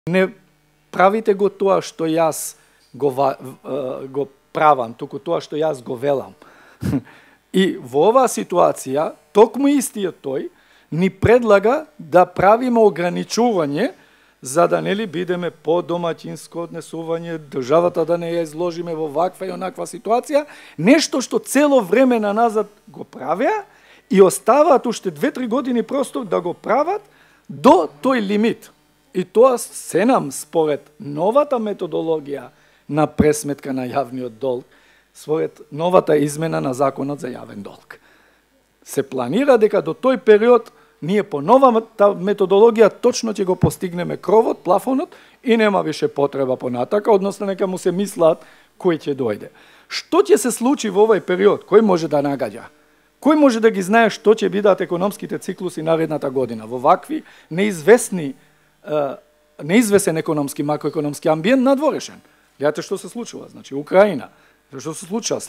Не правите го тоа што јас го правам, туку тоа што јас го велам. И во оваа ситуација, токму истиот тој ни предлага да правиме ограничување за да нели бидеме по домаќинско однесување, државата да не ја изложиме во ваква и онаква ситуација, нешто што цело време на назад го правеа и оставаат уште 2-3 години простор да го прават до тој лимит. И тоа се нам според новата методологија на пресметка на јавниот долг, според новата измена на законот за јавен долг. Се планира дека до тој период ние по новата методологија точно ќе го постигнеме кровот, плафонот и нема више потреба понатака, односно нека му се мислат кој ќе дојде. Што ќе се случи во овој период? Кој може да нагаѓа? Кој може да ги знае што ќе бидат економските циклуси наредната година во вакви неизвесен економски, макроекономски амбиент надворешен? Гледате што се случува, значи Украина, што се случува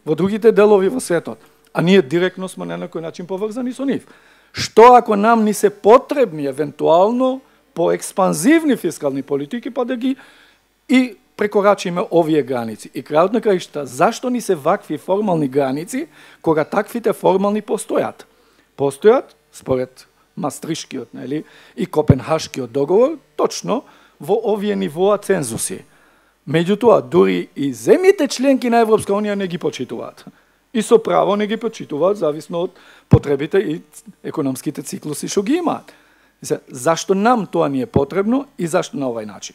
во другите делови во светот, а ние директно сме на некој начин поврзани со нив. Што ако нам ни се потребни евентуално поекспанзивни фискални политики, па да ги и прекорачиме овие граници. И крајот на краишта, зашто ни се вакви формални граници, кога таквите формални постојат? Постојат според Мастришкиот, нели, и Копенхашкиот договор, точно во овие нивоа цензуси. Меѓутоа, дури и земјите членки на Европска унија не ги почитуваат. И со право не ги почитуваат, зависно од потребите и економските циклуси што ги имаат. Зашто нам тоа ни е потребно и зашто на овај начин?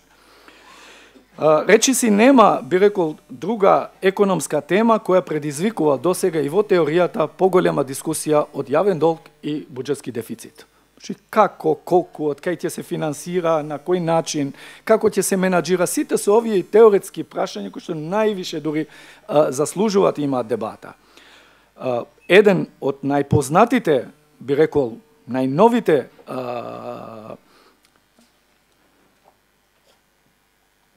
Речи си нема, би рекол, друга економска тема која предизвикува досега и во теоријата поголема дискусија од јавен долг и буџетски дефицит. Значи, како, колку, од кај ќе се финансира, на кој начин, како ќе се менаџира, сите се овие теоретски прашања кои што највише дури заслужуваат и имаат дебата. Еден од најпознатите, би рекол, најновите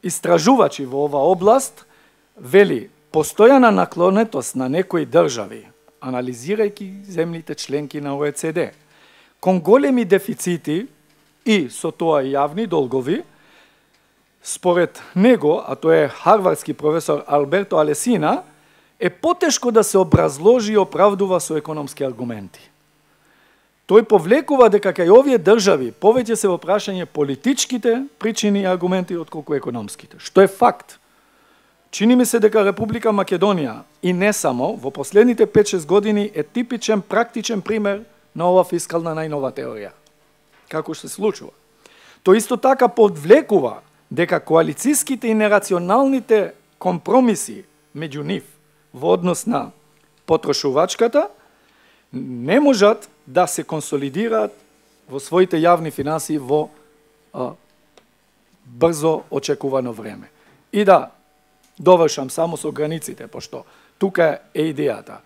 истражувачи во ова област вели постојана наклонетост на некои држави, анализирајќи земјите членки на ОЕЦД, кон големи дефицити и со тоа јавни долгови, според него, а тоа е харвардски професор Алберто Алесина, е потешко да се образложи и оправдува со економски аргументи. Тој повлекува дека кај овие држави повеќе се во прашање политичките причини и аргументи отколку економските, што е факт. Чини ми се дека Република Македонија и не само во последните 5-6 години е типичен практичен пример на ова фискална најнова теорија. Како се случува? Тој исто така подвлекува дека коалициските и нерационалните компромиси меѓу нив во однос на потрошувачката не можат да се консолидираат во своите јавни финансии во брзо очекувано време. И да довршам само со границите, пошто тука е идејата.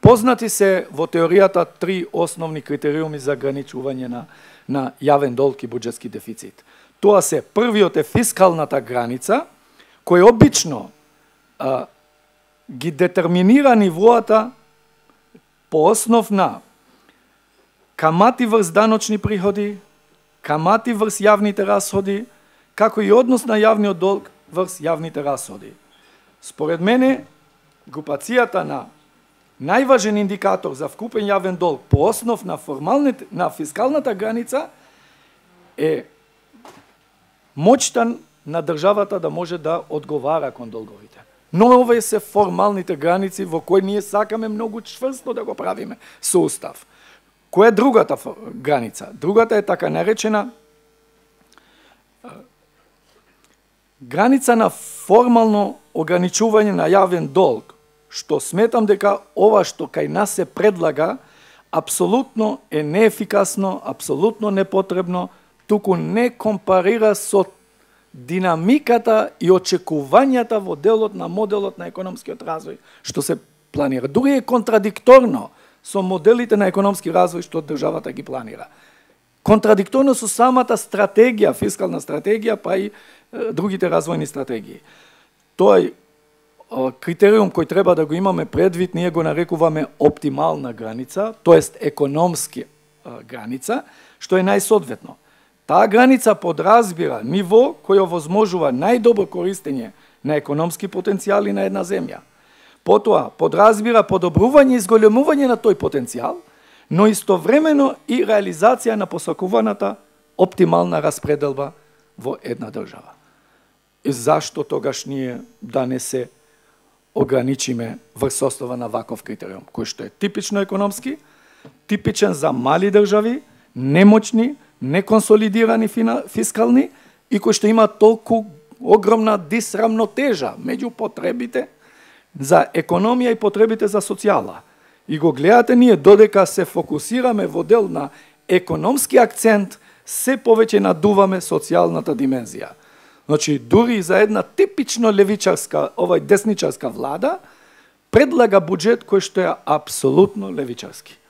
Познати се во теоријата 3 основни критериуми за ограничување на јавен долг и буџетски дефицит. Тоа се првиот е фискалната граница, кој обично ги детерминира нивоата по основ на камати врз даночни приходи, камати врз јавните расходи, како и однос на јавниот долг врз јавните расходи. Според мене, групацијата на најважен индикатор за вкупен јавен долг по основ на фискалната граница е моќта на државата да може да одговара кон долговите. Но овие се формалните граници во кои ние сакаме многу чврсто да го правиме со устав. Која е другата граница? Другата е така наречена граница на формално ограничување на јавен долг, што сметам дека ова што кај нас се предлага апсолутно е неефикасно, апсолутно непотребно, туку не компарира со динамиката и очекувањата во делот на моделот на економскиот развој што се планира. Дури е контрадикторно со моделите на економски развој што државата ги планира. Контрадикторно со самата стратегија, фискална стратегија, па и другите развојни стратегии. Тој критериум кој треба да го имаме предвид, ние го нарекуваме оптимална граница, тоест економски граница, што е најсоодветно. Таа граница подразбира ниво кој овозможува најдобро користење на економски потенцијали на една земја. Потоа, подразбира подобрување и зголемување на тој потенцијал, но истовремено и реализација на посакуваната оптимална распределба во една држава. И зашто тогаш ние да не се ограничиме врз основа на ваков критериум, кој што е типично економски, типичен за мали држави, немоćни, неконсолидирани фискални и кој што има толку огромна дисрамнотежа меѓу потребите за економија и потребите за социјала. И го гледате ние додека се фокусираме во дел на економски акцент, се повеќе надуваме социјалната димензија. Значи, дури за една типично левичарска, десничарска влада, предлага буџет кој што е апсолутно левичарски.